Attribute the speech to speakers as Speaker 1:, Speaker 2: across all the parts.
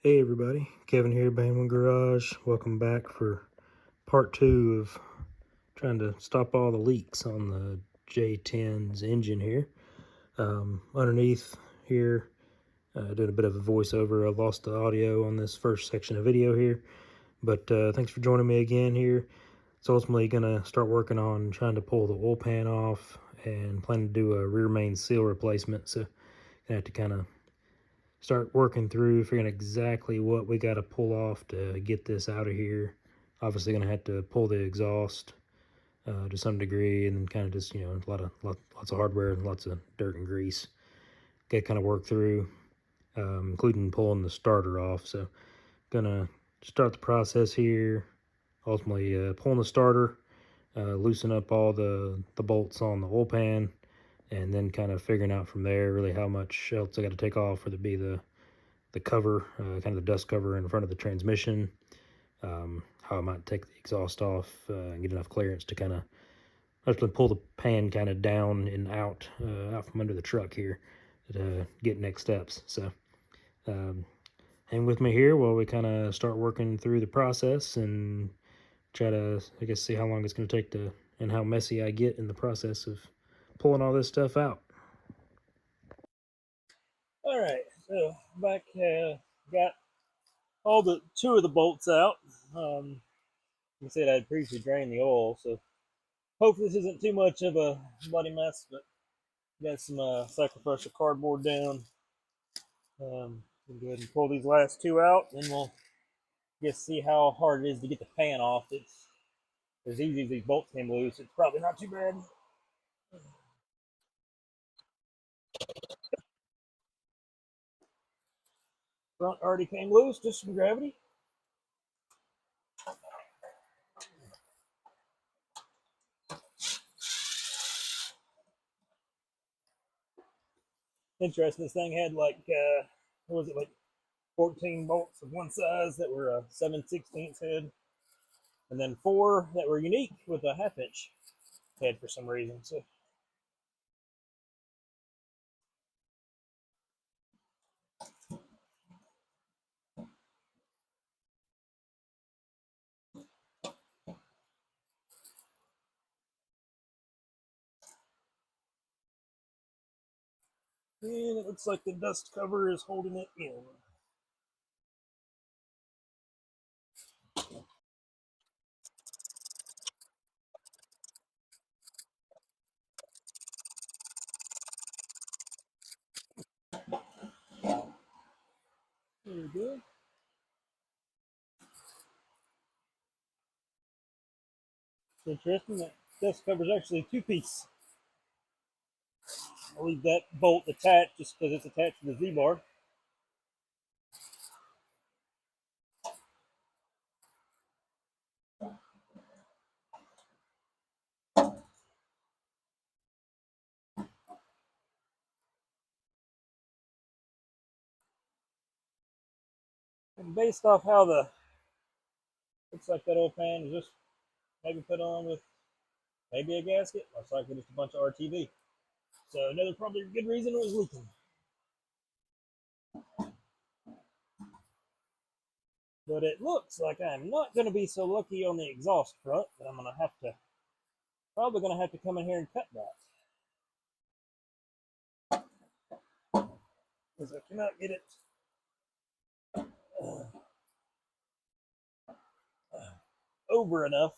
Speaker 1: Hey everybody, Kevin here, Bandwin Garage. Welcome back for part 2 of trying to stop all the leaks on the J10's engine here. Underneath here, did a bit of a voiceover. I lost the audio on this first section of video here, but thanks for joining me again here. So ultimately gonna start working on trying to pull the oil pan off and plan to do a rear main seal replacement. So gonna have to kind of start working through figuring exactly what we got to pull off to get this out of here. Obviously gonna have to pull the exhaust to some degree, and then kind of just, lots of hardware and lots of dirt and grease got to kind of work through, including pulling the starter off. So gonna start the process here, ultimately pulling the starter, loosen up all the bolts on the oil pan, and then kind of figuring out from there really how much else I got to take off for to be the cover, kind of the dust cover in front of the transmission, how I might take the exhaust off and get enough clearance to kind of actually pull the pan kind of down and out from under the truck here to get next steps. So hang with me here while we kind of start working through the process and try to, I guess, see how long it's going to take to, and how messy I get in the process of pulling all this stuff out.
Speaker 2: All right, so back got all the two of the bolts out. You said I'd previously drained the oil, so hopefully this isn't too much of a bloody mess. But got some sacrificial cardboard down. We'll go ahead and pull these last two out, then we'll just see how hard it is to get the pan off. It's as easy as these bolts came loose. It's probably not too bad. Front already came loose, just some gravity. Interesting. This thing had like what was it, like 14 bolts of one size that were a 7/16 head, and then 4 that were unique with a half-inch head for some reason. So and it looks like the dust cover is holding it in. There we go. It's interesting that dust cover is actually a two-piece. I'll leave that bolt attached just because it's attached to the Z-bar. And based off how the looks like that old pan is just maybe put on with maybe a gasket, most likely just a bunch of RTV. So another probably good reason it was leaking. But it looks like I'm not going to be so lucky on the exhaust front that I'm going to have to, probably going to have to come in here and cut that. Because I cannot get it over enough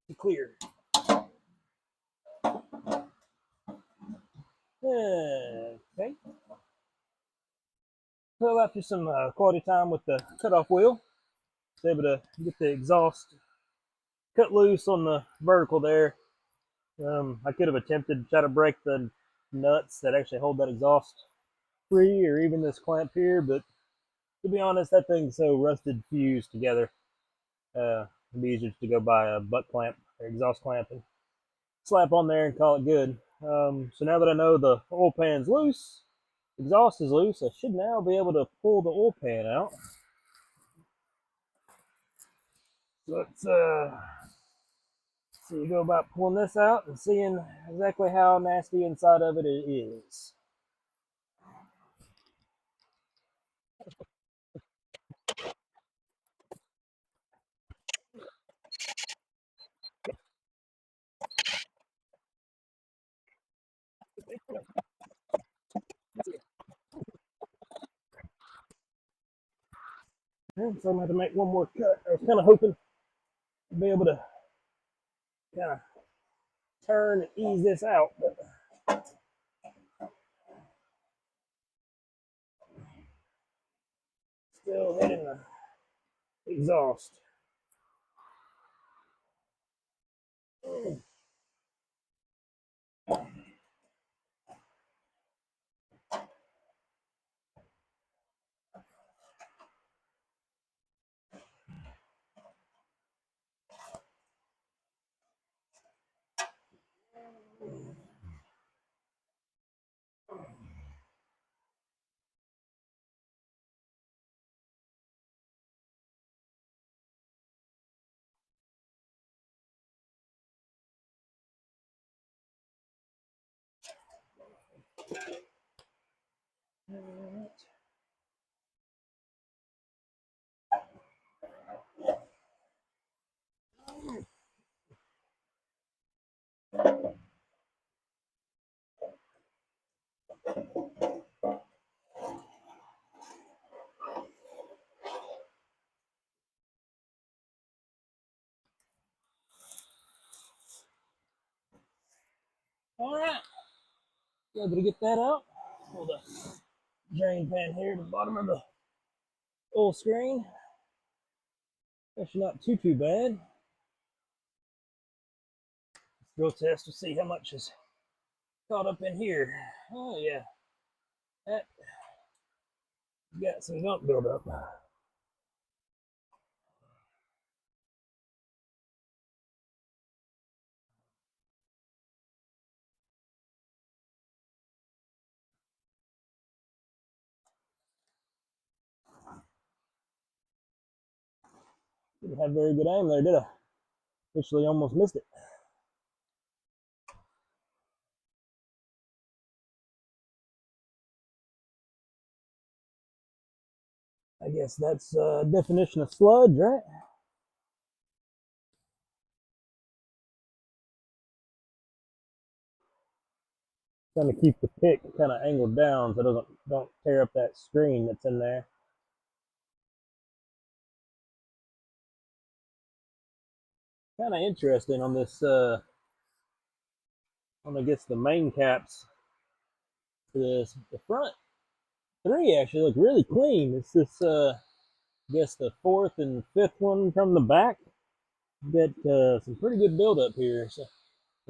Speaker 2: to clear. Okay. Well, after some quality time with the cutoff wheel, I was able to get the exhaust cut loose on the vertical there. I could have attempted to try to break the nuts that actually hold that exhaust free, or even this clamp here, but to be honest, that thing's so rusted fused together. It'd be easier to go buy a butt clamp or exhaust clamp and slap on there and call it good. So now that I know the oil pan's loose, exhaust is loose, I should now be able to pull the oil pan out. So let's see, go about pulling this out and seeing exactly how nasty inside of it is. So I'm gonna have to make one more cut. I was kind of hoping to be able to kind of turn and ease this out, but still hitting the exhaust. All right, able to get that out. Pull the drain pan here to the bottom of the oil screen. That's not too bad. Let's go test to see how much is caught up in here. Oh yeah, that got some gunk buildup. Didn't have very good aim there, did I? Actually almost missed it. I guess that's definition of sludge, right? Trying to keep the pick kind of angled down so it don't tear up that screen that's in there. Kind of interesting on this on I guess the main caps for this. The front three actually look really clean. It's this I guess the fourth and fifth one from the back. Got some pretty good buildup here. So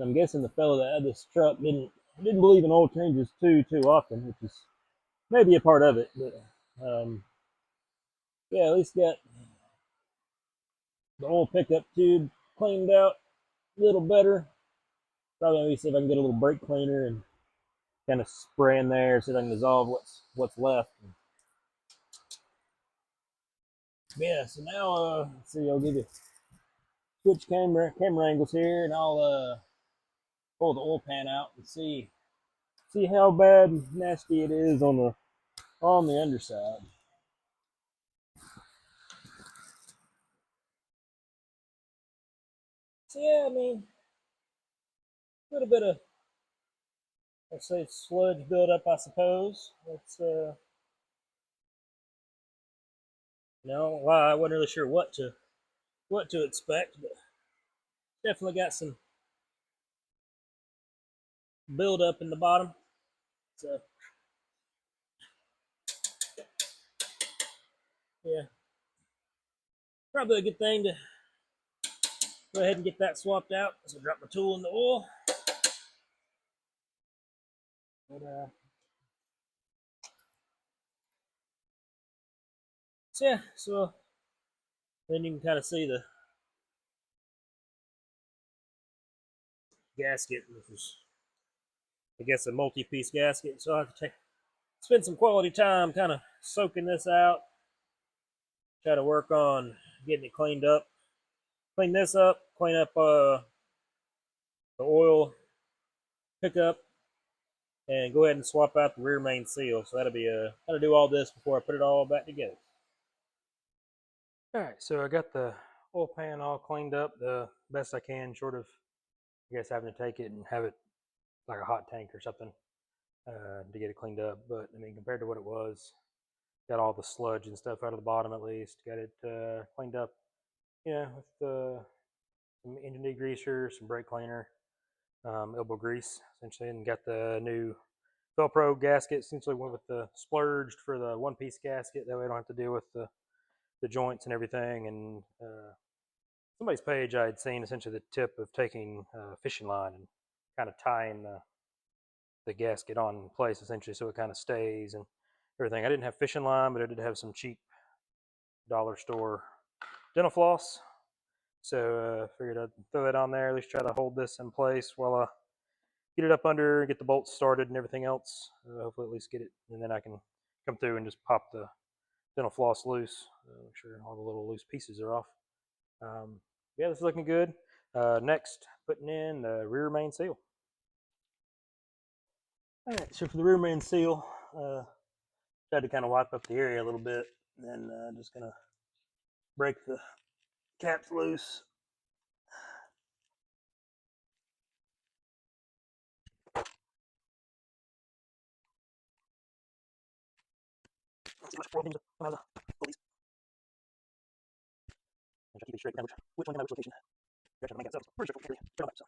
Speaker 2: I'm guessing the fellow that had this truck didn't believe in oil changes too often, which is maybe a part of it. But yeah, at least got the oil pickup tube cleaned out a little better. Probably maybe see if I can get a little brake cleaner and kind of spray in there so that I can dissolve what's left. Yeah, so now let's see, I'll give you switch camera angles here, and I'll pull the oil pan out and see how bad and nasty it is on the underside. So yeah, I mean, a little bit of, let's say, sludge buildup, I suppose. It's well, I wasn't really sure what to expect, but definitely got some buildup in the bottom. So yeah, probably a good thing to go ahead and get that swapped out. So drop my tool in the oil. But, so yeah, so then you can kind of see the gasket, which is, I guess, a multi-piece gasket. So I have to spend some quality time kind of soaking this out. Try to work on getting it cleaned up. Clean this up. Clean up the oil pickup, and go ahead and swap out the rear main seal. So that'll do all this before I put it all back together. All right, so I got the oil pan all cleaned up the best I can, short of, I guess, having to take it and have it like a hot tank or something to get it cleaned up. But I mean, compared to what it was, got all the sludge and stuff out of the bottom at least. Got it cleaned up, with some engine degreaser, some brake cleaner, elbow grease essentially, and got the new Velcro gasket. Essentially went with the splurged for the one-piece gasket. That way I don't have to deal with the joints and everything. And somebody's page I had seen essentially the tip of taking fishing line and kind of tying the gasket on place essentially so it kind of stays and everything. I didn't have fishing line, but I did have some cheap dollar store dental floss. So figured I'd throw that on there, at least try to hold this in place while I get it up under, get the bolts started and everything else. Hopefully at least get it, and then I can come through and just pop the dental floss loose, make sure all the little loose pieces are off. Yeah, this is looking good. Next, putting in the rear main seal. All right, so for the rear main seal, tried to kind of wipe up the area a little bit, and then just gonna break the caps loose. Let's see how much four things come out of the these. I'm trying to keep it straight. Now, which one can I which location? I'm trying to make it so it's pretty straightforward. Turn on so.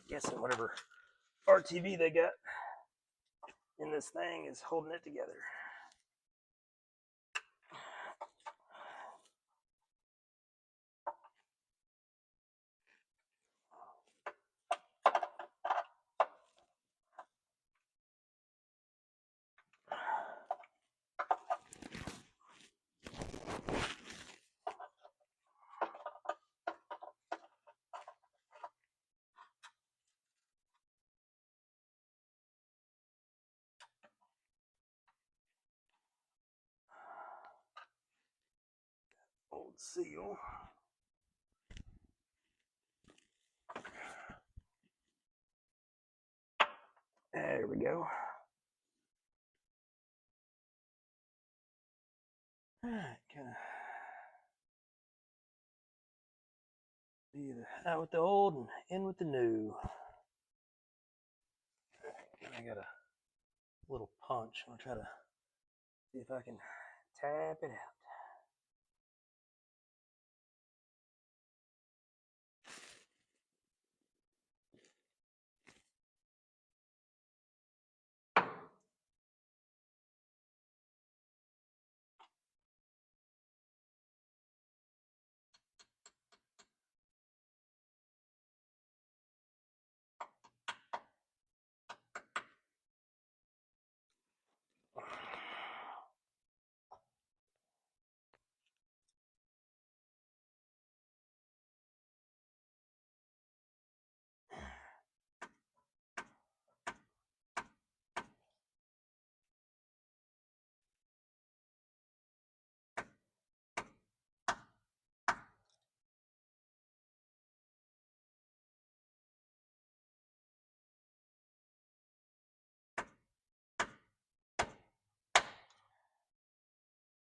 Speaker 2: Guessing whatever RTV they got in this thing is holding it together. Old seal. There we go. Alright, kind of be out with the old and in with the new. I got a little punch. I'm gonna try to see if I can tap it out.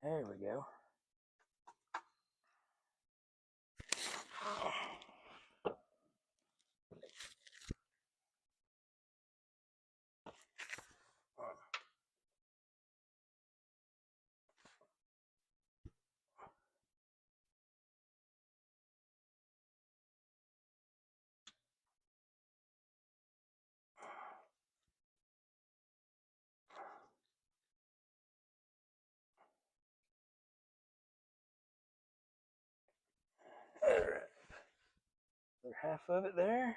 Speaker 2: There we go. Alright. Half of it there.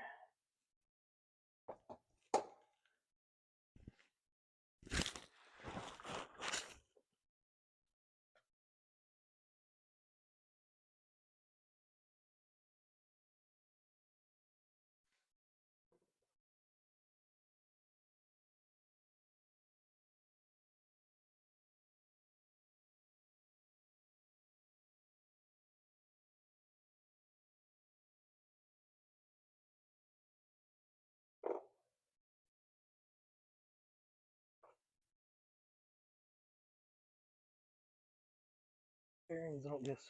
Speaker 2: bearings don't just.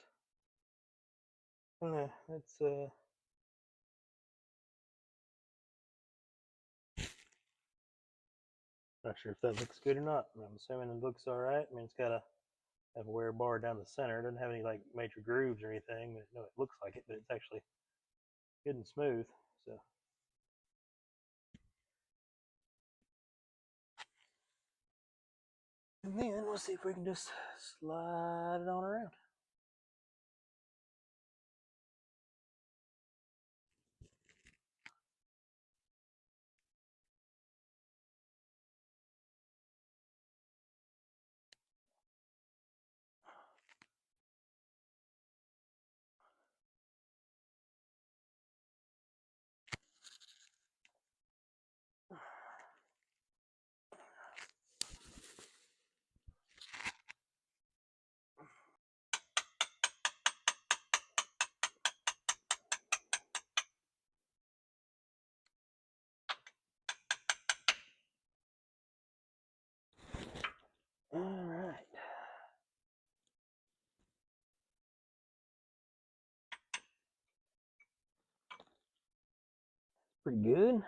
Speaker 2: That's not sure if that looks good or not. I'm assuming it looks all right. I mean, it's got a have a wear bar down the center. It doesn't have any like major grooves or anything. But no, it looks like it, but it's actually good and smooth. So. And then we'll see if we can just slide it on around. All right. Pretty good.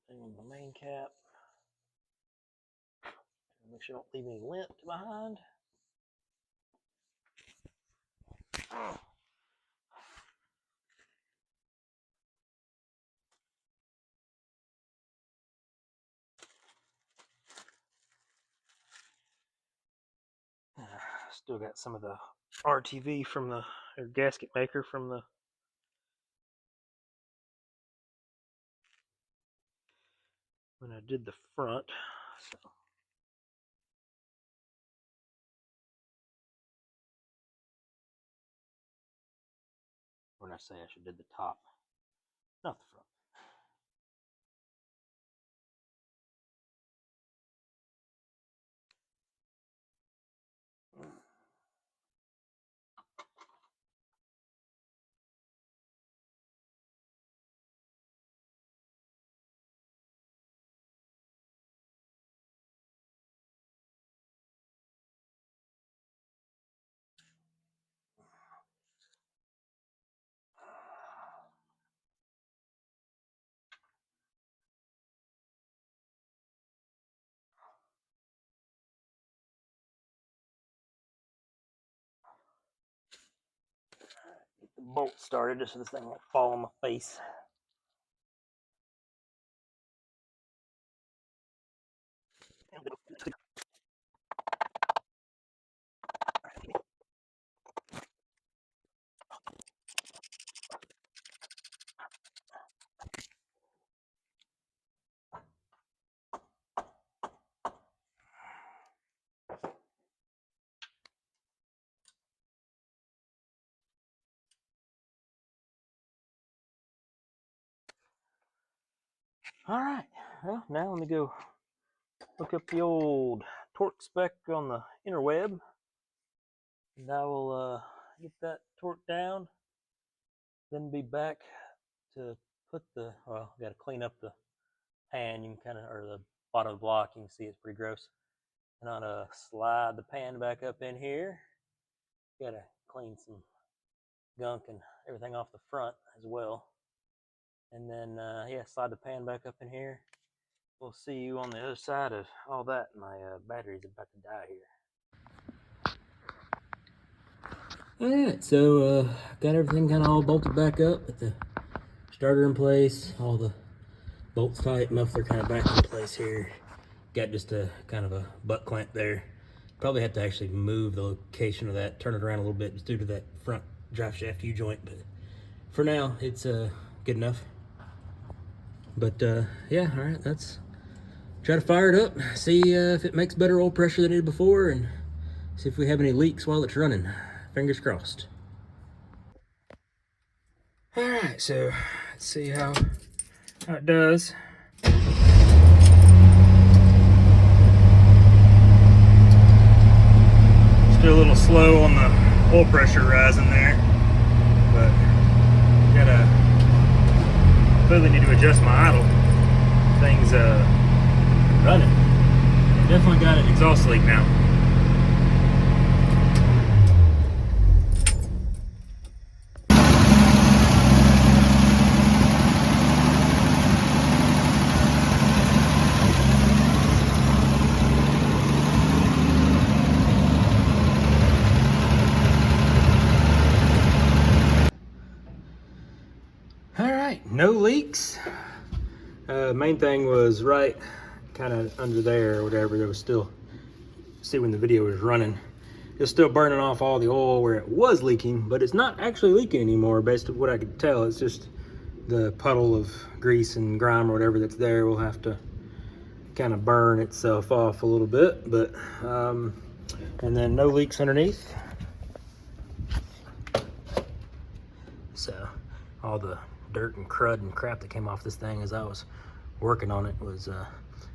Speaker 2: Thing on the main cap. Make sure I don't leave any lint behind. Still got some of the RTV from the or gasket maker from the when I did the front. So when I say I should did the top, not the front. Get the bolt started just so this thing won't fall on my face. All right, well, now let me go look up the old torque spec on the interweb, and I will get that torque down, then be back to put the, well, got to clean up the pan. You can kind of, or the bottom of the block, you can see it's pretty gross. And I'm gonna slide the pan back up in here. Got to clean some gunk and everything off the front as well. And then, yeah, slide the pan back up in here. We'll see you on the other side of all that. My battery's about to die here. Alright, so got everything kind of all bolted back up with the starter in place, all the bolts tight, muffler kind of back in place here. Got just a kind of a butt clamp there. Probably have to actually move the location of that, turn it around a little bit due to that front drive shaft U-joint, but for now it's good enough. But yeah, all right, let's try to fire it up, see if it makes better oil pressure than it did before, and see if we have any leaks while it's running. Fingers crossed. All right, so let's see how it does. Still a little slow on the oil pressure rising there, but gotta clearly need to adjust my idle. Things
Speaker 1: thing's running. Definitely got an exhaust leak now. All right, no leaks. Main thing was right kind of under there or whatever. There was still, see when the video was running, it was still burning off all the oil where it was leaking, but it's not actually leaking anymore based on what I could tell. It's just the puddle of grease and grime or whatever that's there will have to kind of burn itself off a little bit, but and then no leaks underneath. So all the dirt and crud and crap that came off this thing as I was working on it was,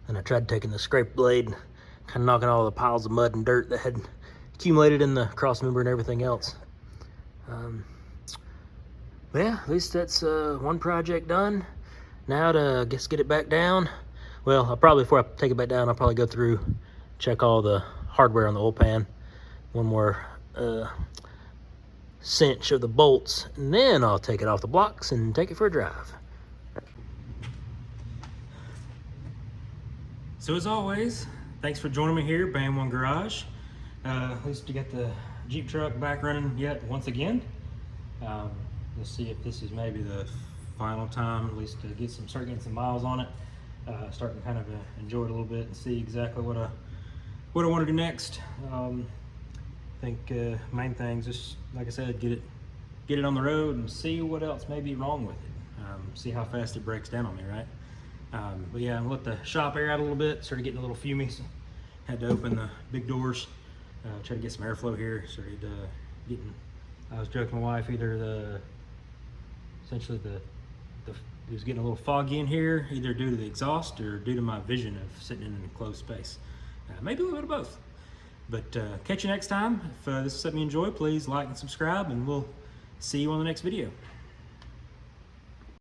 Speaker 1: and I tried taking the scrape blade, kind of knocking all the piles of mud and dirt that had accumulated in the cross member and everything else. But yeah, at least that's one project done. Now to get it back down. Well, I'll probably, before I take it back down, I'll probably go through, check all the hardware on the oil pan. One more cinch of the bolts, and then I'll take it off the blocks and take it for a drive. So as always, thanks for joining me here, Bam One Garage. At least to get the Jeep truck back running yet once again. Let's see if this is maybe the final time, at least to start getting some miles on it. Starting to kind of enjoy it a little bit and see exactly what I want to do next. I think main things, just like I said, get it on the road and see what else may be wrong with it. See how fast it breaks down on me, right? But yeah, I'm let the shop air out a little bit. Started getting a little fumy, so had to open the big doors. Try to get some airflow here. Started getting. I was joking my wife, either essentially it was getting a little foggy in here, either due to the exhaust or due to my vision of sitting in an enclosed space. Maybe a little bit of both. But catch you next time. If this is something you enjoy, please like and subscribe, and we'll see you on the next video.